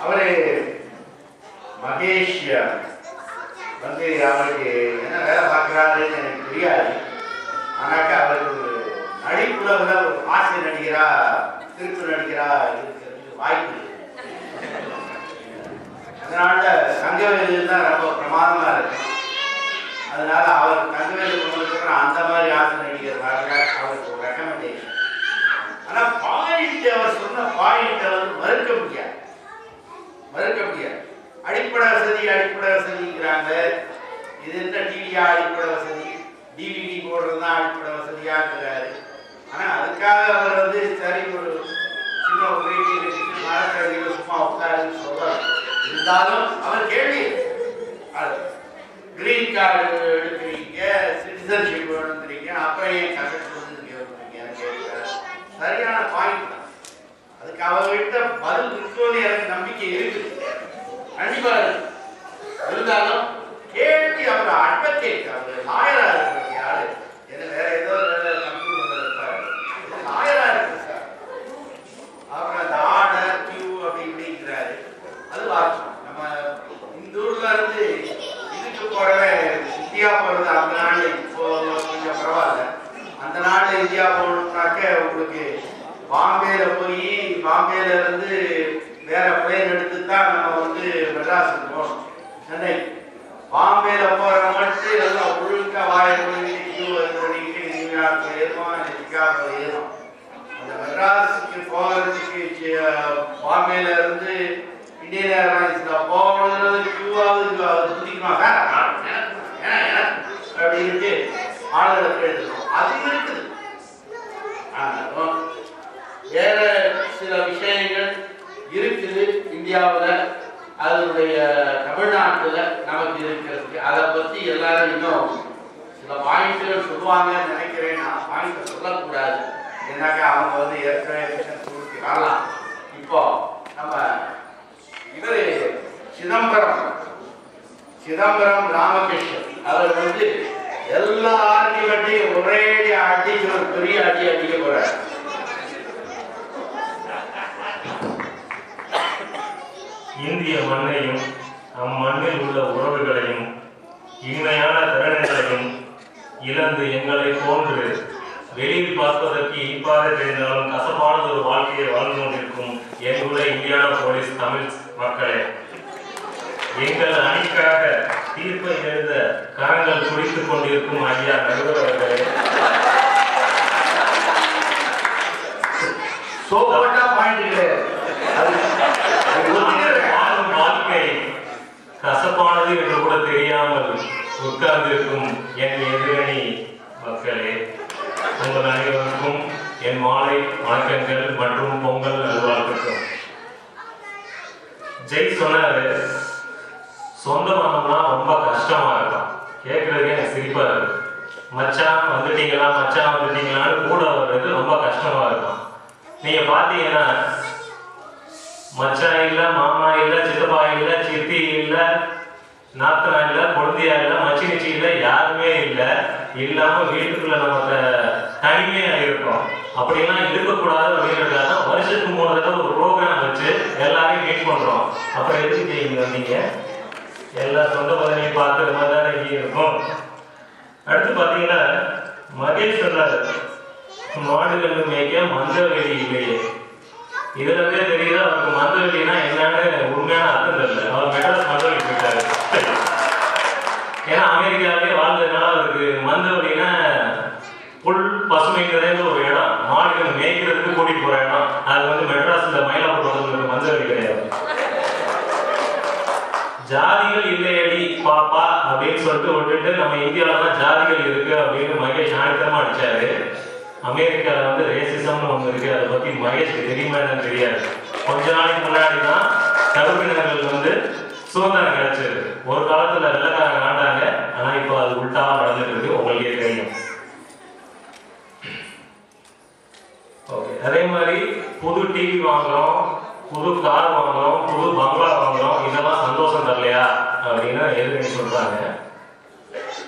அவரு மகேஷ் வந்து அவருக்கு என்ன வேலை பார்க்குறாருன்னு எனக்கு தெரியாது. ஆனாக்கா அவருக்கு ஒரு நடிப்புல ஒரு ஆசிரியர் நடிகரா திருப்பு நடிகரா இருக்கிறதுக்கு வாய்ப்பு. அதனால தங்கவேலு தான் ரொம்ப பிரமாதமா இருக்கு. அதனால அவர் தங்கவேலு கொண்டு அந்த மாதிரி ஆசிரியர் நடிகர் அவருக்கு ஒரு ரெக்கமெண்டேஷன். ஆனா பாயிண்ட் அவர் சொன்ன பாயிண்ட் வந்து மறுக்க முடியாது. அடிப்படை வசதிங்கிறாங்க. இது என்ன டிவியா அடிப்படை வசதி, டிவிடி போடுறதுதான் அடிப்படை வசதியாங்கிறாரு. ஆனா அதுக்காக அவர் வந்து சரி ஒரு சின்ன மரக்கடியில் சும்மா உட்காருன்னு சொல்றாரு. இருந்தாலும் அவர் கேள்வி கிரீன் கார்டு எடுக்கிறீங்க, சிட்டிசன்ஷிப் எடுக்கிறீங்க, அப்புறம் ஏன் கசட்டு கேட்கிறார். சரியான பாயிண்ட் தான். அதுக்கு அவர்கிட்ட பதில் இருக்குன்னு எனக்கு நம்பிக்கை இருக்குது, கண்டிப்பா இருக்கு. இருந்தாலும் கேள்வி அவர் அட்வொகேட், அவர் லாயரா இருக்கிறது யாரு என்ன வேற ஏதோ கம்ப்யூட்டர் இருப்பாரு, லாயரா இருக்கு சார். அவர் அந்த ஆர்டர் கியூ அப்படி இப்படிங்கிறாரு. அது வாட்சம் நம்ம இந்த ஊர்ல இருந்து இதுக்கு போறவே இந்தியா போறது அந்த நாள் இப்போ கொஞ்சம் பரவாயில்ல. அந்த நாள் இந்தியா போகணும்னாக்க உங்களுக்கு பாம்பேல போய் பாம்பேல இருந்து வேற பிளேன் எடுத்து தான் நம்ம வந்து மெட்ராஸுக்கு போகணும். சென்னை பாம்பேல போற மட்டும் எல்லாம் ஒழுங்கா பண்ணிட்டு நியூயார்க் ஏறுவோம், சிகாகோ ஏறும். அந்த மெட்ராஸுக்கு போகிறதுக்கு பாம்பேல இருந்து இந்தியன் ஏர்லைன்ஸ்ல போகிறது கியூவாவது புதிக்குமா அப்படின்ட்டு ஆளுநருக்கு எழுதணும். அது இருக்குது. வேற சில விஷயங்கள் இருக்குது இந்தியாவில், அதனுடைய தமிழ்நாட்டில் நமக்கு இருக்கிறதுக்கு. அதை பற்றி எல்லாரும் இன்னும் சில பாயிண்ட்கள் சொல்லுவாங்கன்னு நினைக்கிறேன். நான் பாயிண்ட்டை சொல்லக்கூடாது, ஏன்னாக்கா அவங்க வந்து ஏற்கனவே கொடுத்து வரலாம். இப்போ நம்ம இவர் சிதம்பரம் ராமகிருஷ்ணன் அவர் வந்து எல்லா ஆர்கியூமெண்ட்டையும் ஒரே அடிச்சு ஒரு பெரிய அடிக்க போறார். இந்திய மண்ணையும் அம்மண்ணில் உள்ள உறவுகளையும் இனிமையான திறன்களையும் இழந்து எங்களை போன்று வெளியில் பார்ப்பதற்கு இனிப்பாக தெரிந்தாலும் கசப்பான ஒரு வாழ்க்கையை வாழ்ந்து கொண்டிருக்கும் எங்குள்ள இந்தியானா போலீஸ் தமிழ் மக்களே, எங்கள் அணிக்காக தீர்ப்பை எழுத கரங்கள் துடித்துக் கொண்டிருக்கும் ஐயா நடுவர் அவர்களே, வாழும் வாழ்க்கை கசப்பானது என்று கூட தெரியாமல் உட்கார்ந்திருக்கும் என் எதிரணி மக்களே, உங்கள் அனைவருக்கும் என் மாலை வணக்கங்கள் மற்றும் பொங்கல் நல்வாழ்த்துக்கள். ஜெய் சொன்னாரு, சொந்த பந்தம்னா ரொம்ப கஷ்டமா இருக்கும். கேட்கறதுக்கே எனக்கு சிரிப்பா இருக்கு. மச்சான் வந்துட்டீங்களான்னு கூட வர்றது ரொம்ப கஷ்டமா இருக்கும். நீங்க பாத்தீங்கன்னா மச்சான் இல்ல, மாமா இல்ல, சித்தப்பா இல்ல, சித்தி இல்ல, நாத்தனா இல்ல, குழந்தையா இல்ல, மச்சினிச்சி இல்ல, யாருமே இல்ல. இல்லாம வீட்டுக்குள்ள நமக்கு தனிமையா இருக்கும். அப்படிலாம் இருக்கக்கூடாது அப்படின்றதுக்காக வருஷத்துக்கு 3 தடவை ஒரு ப்ரோக்ராம் வச்சு எல்லாரையும் மீட் பண்றோம். அப்புறம் எதுக்கு இங்க வந்தீங்க? எல்லா சொந்த பதவியும் பார்க்குற மாதிரி தானே இங்கே இருக்கும். அடுத்து பார்த்தீங்கன்னா மகேஷ் சொன்னார், மாடுகள் மேய்க்க மந்தவெளி இல்லையே. இதுல இருந்தே தெரியுது அவருக்கு மந்தவெளினா என்னன்னு உண்மையான அர்த்தம் தெரியல. அவர் மெட்ராஸ் மந்தவெளி போயிட்டாரு. ஏன்னா அமெரிக்காவிலே வாழ்ந்ததுனால அவருக்கு மந்தவெளினா புல் பசுமை நிறைந்த ஒரு இடம், மாடுகள் மேய்க்கிறதுக்கு கூட்டிட்டு போற இடம். அது வந்து மெட்ராஸ்ல மயிலாப்பூர் மந்தவெளி கிடையாது. ஜாதிகள் இல்லையடி பாப்பா அப்படின்னு சொல்லிட்டு விட்டுட்டு நம்ம இந்தியாவில தான் ஜாதிகள் இருக்கு அப்படின்னு மகேஷ் ஆணித்தரமா அடிச்சாரு. அமெரிக்காவில் வந்து ரேசிசம்னு ஒன்று இருக்கு. அதை பத்தி மகேஷ்க்கு தெரியுமா என்னன்னு தெரியாது. கொஞ்ச நாளைக்கு முன்னாடி தான் கருப்பினர்கள் வந்து சுதந்திரம் கிடைச்சது. ஒரு காலத்துல வெள்ளக்காரங்க ஆண்டாங்க, ஆனா இப்போ அது உள்டாவா நடந்துட்டு இருக்கு, உங்களுக்கே தெரியும். ஓகே, அதே மாதிரி புது டிவி வாங்குறோம், புது கார் வாங்குறோம், புது பங்களா வாங்குறோம், இதெல்லாம் சந்தோஷம் தரலையா அப்படின்னு எதிர்ப்பு சொல்றாங்க.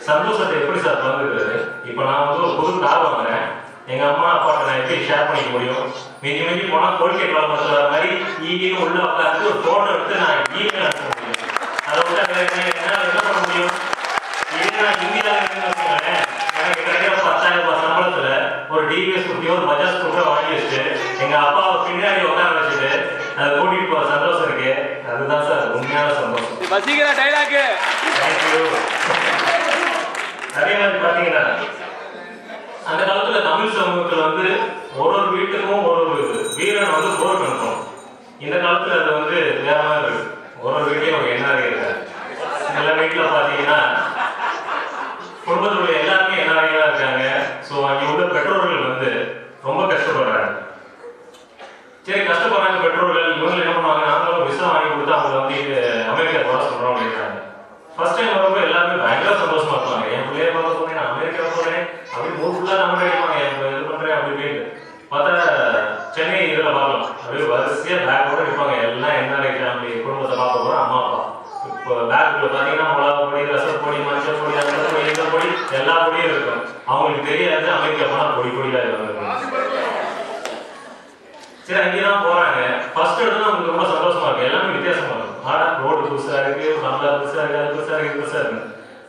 சந்தோஷத்தை எப்படி சார் பகிர்ந்துக்கிறது? இப்போ நான் வந்து ஒரு புது கார் வாங்குறேன், எங்க அம்மா அப்பாட்ட நான் எப்படி ஷேர் பண்ணிக்க முடியும்? மிஞ்சி மிஞ்சி போனா கோல்கேட் வாங்கத்துல வர மாதிரி ஈகின்னு உள்ள உட்காந்து ஒரு போட்டோ எடுத்து நான் இமெயில் அனுப்ப முடியும். அதை விட்டு என்ன பண்ண முடியும்? இதே நான் இந்தியாவில் இருக்குன்னு வச்சுக்கோங்களேன், எனக்கு கிடைக்கிற 10,000 ரூபாய் சம்பளத்துல ஒரு டிவிஎஸ் குட்டியோ ஒரு பஜாஜ் ஸ்கூட்டரோ வாங்கி வச்சுட்டு எங்க அப்பாவை பின்னாடி உட்கார வச்சுட்டு அதை கூட்டிட்டு போற சந்தோஷம் இருக்கு. அதுதான் சார் உண்மையான சந்தோஷம். அதே மாதிரி பாத்தீங்கன்னா அந்த காலத்துல தமிழ் சமூகத்துல வந்து ஒரு வீட்டுக்கும் ஒரு வீரன் வந்து போர் நடக்கும். இந்த காலத்துல அது வந்து வேற மாதிரி இருக்கு. ஒரு வீட்லயும் ஒரு என்ஆர்ஐ இருக்காரு. சில வீட்டுல பாத்தீங்கன்னா குடும்பத்துடைய எல்லாருமே என்ஆர்ஐயா இருக்காங்க. ஸோ அங்கே உள்ள பெற்றோர்கள் வந்து ரொம்ப கஷ்டப்படுறாங்க. சரி, கஷ்டப்படுறாங்க பெற்றோர்கள். இவங்க என்ன பண்ணுவாங்க, நாங்களும் விசா வாங்கி கொடுத்து அவங்க வந்து அமெரிக்கா போட சொல்றோம் அப்படின்றாங்க. ஃபர்ஸ்ட் டைம் வரப்போ எல்லாருமே பயங்கர சந்தோஷமா இருப்பாங்க. என் பிள்ளைய பார்க்க போனேன், நான் அமெரிக்கா போறேன், அப்படி ஊர் ஃபுல்லா நம்ம கிடைப்பாங்க, இது பண்றேன் அப்படி இப்படின்னு பார்த்தா சென்னை இதில் பார்க்கலாம். அப்படியே வரிசையா பேக்கோட இருப்பாங்க. எல்லாம் என்ஆர்ஐ ஃபேமிலி குடும்பத்தை பார்க்க போறோம், அம்மா அப்பா. இப்போ பேக்குள்ள பார்த்தீங்கன்னா மிளகா பொடி, ரசப்பொடி, மஞ்சள் பொடி, அந்த பொடி, இந்த பொடி எல்லா பொடியும் இருக்கும். அவங்களுக்கு தெரியாது அமெரிக்கா போனா பொடி பொடியா இருக்கும். சரி, அங்கேதான் போறாங்க. ஃபர்ஸ்ட் எடுத்து அவங்களுக்கு ரொம்ப சந்தோஷமா இருக்கு. எல்லாமே வித்தியாசமா இருக்கும். ஆனா ரோடு புதுசா இருக்கு, பங்களா புதுசா இருக்கு, அது புதுசா இருக்கு, புதுசா இருக்கு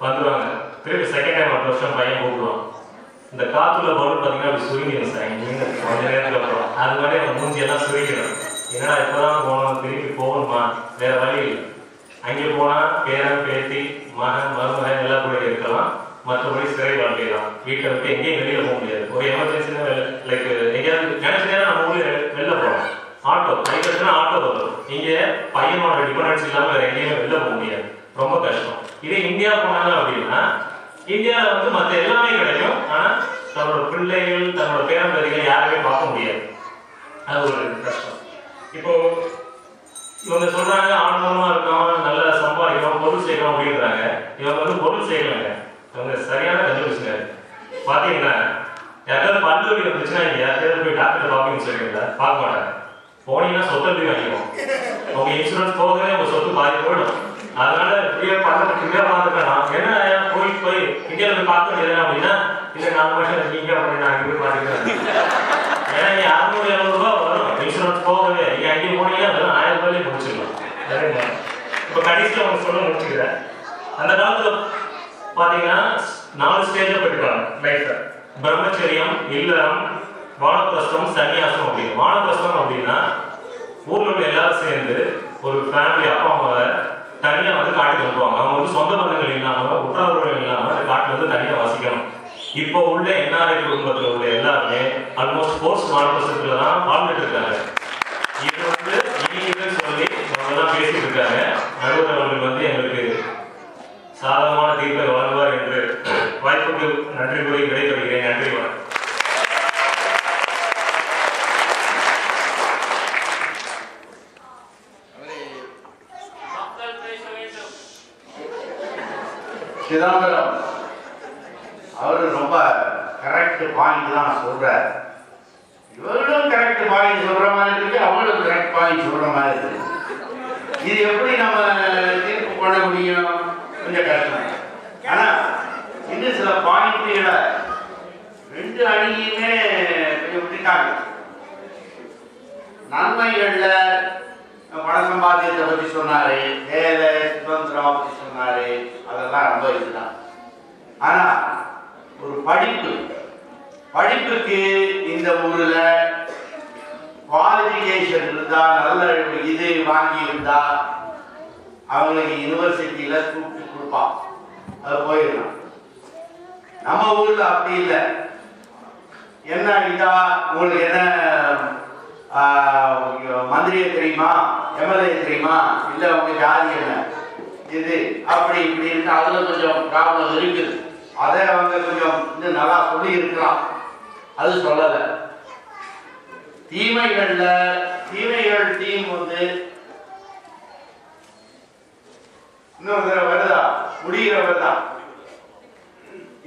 வந்துருவாங்க. திருப்பி செகண்ட் டைம் ஒரு வருஷம் பையன் கூப்பிடுவான். இந்த காத்துல பலூன் பார்த்தீங்கன்னா அப்படி சுருங்கிடும் சார். கொஞ்ச நேரத்துக்கு அப்புறம் அது மாதிரி அவங்க மூஞ்சியெல்லாம் சுருங்கிடும். என்னடா இப்பதான் போனோம், திருப்பி போகணுமா, வேற வழி இல்லை. அங்கே போனா பேரன் பேத்தி மகன் மருமகன் எல்லாம் கூட இருக்கலாம். மற்றபடி சிறை வாழ்க்கை தான். வீட்டை விட்டு எங்கேயும் வெளியில போக முடியாது. ஒரு எமர்ஜென்சினா லைக் எங்கேயாவது நினைச்சா நம்ம ஊர்ல வெளில போகலாம். ஆட்டோ கைகட்டுனா ஆட்டோ வரும். இங்க பையனோட டிபெண்டன்ஸ் இல்லாம வேற எங்கேயுமே வெளில போக முடியாது. ரொம்ப கஷ்டம். இதே இந்தியா போனாங்க அப்படின்னா இந்தியாவில் வந்து மற்ற எல்லாமே கிடைக்கும். ஆனா தன்னோட பிள்ளைகள் தன்னோட பேரம்பேரிகள் யாருமே பார்க்க முடியாது. அது ஒரு கஷ்டம். இப்போ இவங்க சொல்றாங்க ஆடம்பரமா இருக்கோம், நல்லா சம்பாதிக்கணும், பொருள் சேர்க்கணும் அப்படின்றாங்க. இவங்க வந்து பொருள் சேர்க்கலங்க. இவங்க சரியான கண்டுபிடிச்சுங்க. பாத்தீங்கன்னா யாராவது பல்லு வலி வந்துச்சுன்னா நீங்க யாராவது போய் டாக்டர் பார்ப்பீங்கன்னு சொல்றீங்களா? பார்க்க மாட்டாங்க. போனீங்கன்னா சொத்தை வாங்கிக்கும். உங்க இன்சூரன்ஸ் போகவே உங்க சொத்து பாதி போயிடும். அதனால இப்படியே ஃப்ரீயா பார்த்துக்கலாம். ஏன்னா போய் இந்தியாவில் போய் பார்க்க முடியாது அப்படின்னா இல்லை 4 வருஷம் நீங்க அப்படி நான் இங்கே பார்த்துக்கிறேன். ஏன்னா நீங்க 600-700 ரூபாய் வரும் இன்சூரன்ஸ் போகவே. நீங்க அங்கே போனீங்கன்னா அதெல்லாம் 1000 ரூபாயிலே முடிச்சிடலாம். சரிங்களா? இப்போ கடைசியில் அவங்க சொல்ல முடிச்சுக்கிறேன். அந்த காலத்துல பாத்தீங்கன்னா 4 ஸ்டேஜ்ல போயிட்டாங்க லைஃப்ல. பிரம்மச்சரியம், இல்லறம், வானப்பிரஸ்தம், சன்னியாசம் அப்படின்னு. வானப்பிரஸ்தம் அப்படின்னா ஊர்ல உள்ள எல்லாரும் சேர்ந்து ஒரு ஃபேமிலி அப்பா அம்மாவை தனியா வந்து காட்டுக்கு அனுப்புவாங்க. அவங்க வந்து சொந்த பந்தங்கள் இல்லாம உற்றார்கள் இல்லாம அந்த காட்டுல வந்து தனியா வசிக்கணும். இப்போ உள்ள என்ஆர்ஐ குடும்பத்தில் உள்ள எல்லாருமே ஆல்மோஸ்ட் போஸ்ட் வானப்பிரஸ்தத்துல தான் வாழ்ந்துட்டு இருக்காங்க. இது வந்து இனின்னு சொல்லி அவங்க தான் பேசிட்டு இருக்காங்க. நடுவர் அவர்கள் வந்து எங்களுக்கு சாதகமான தீர்ப்பை வழங்குவார் என்று வாய்ப்புக்கு நன்றி கூறி விடைபெறுகிறேன். நன்றி. சிதம்பரம் அவரு ரொம்ப கரெக்ட் பாயிண்ட் தான் சொல்றாரு. இவர்களும் கரெக்ட் பாயிண்ட் சொல்ற மாதிரி இருக்கு, அவங்களும் கரெக்ட் பாயிண்ட் சொல்ற மாதிரி இருக்கு. இது எப்படி நம்ம தீர்ப்பு பண்ண முடியும்? கொஞ்சம் கஷ்டம். ஆனா இன்னும் சில பாயிண்ட்களை 2 அணியுமே விட்டுட்டாங்க. நன்மைகள்ல பண சம்பாத்தியத்தை பத்தி சொன்னாரு, வேலை சுதந்திரம் பத்தி சொன்னாரு, அதெல்லாம் ரொம்ப இதுதான். ஆனா ஒரு படிப்புக்கு இந்த ஊர்ல குவாலிஃபிகேஷன் இருந்தா, நல்ல இது வாங்கி இருந்தா அவங்களுக்கு யூனிவர்சிட்டியில கூப்பிட்டு கொடுப்பான், அது போயிடலாம். நம்ம ஊர்ல அப்படி இல்லை. என்ன இதா உங்களுக்கு என்ன மந்திரியை தெரியுமா, எம்எல்ஏ தெரியுமா, இல்ல உங்க ஜாதி என்ன இது அப்படி இப்படி இருக்கு. அதுல கொஞ்சம் ப்ராப்ளம் இருக்குது. அதை அவங்க கொஞ்சம் இன்னும் நல்லா சொல்லி இருக்கலாம். அது சொல்லல. தீமைகள் டீம் வந்து இன்னொரு தடவை வருதா, முடிகிறவர் தான்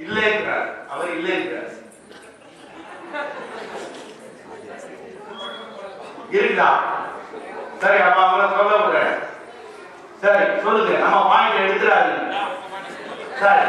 இல்லைங்கிறார். அவர் இல்லைங்கிறார். இருக்குதா? சரி, அப்ப அவங்கள சொல்ல விடுறேன். சரி சொல்லுங்க, நம்ம பாயிண்ட் எடுத்துறாதீங்க. சரி.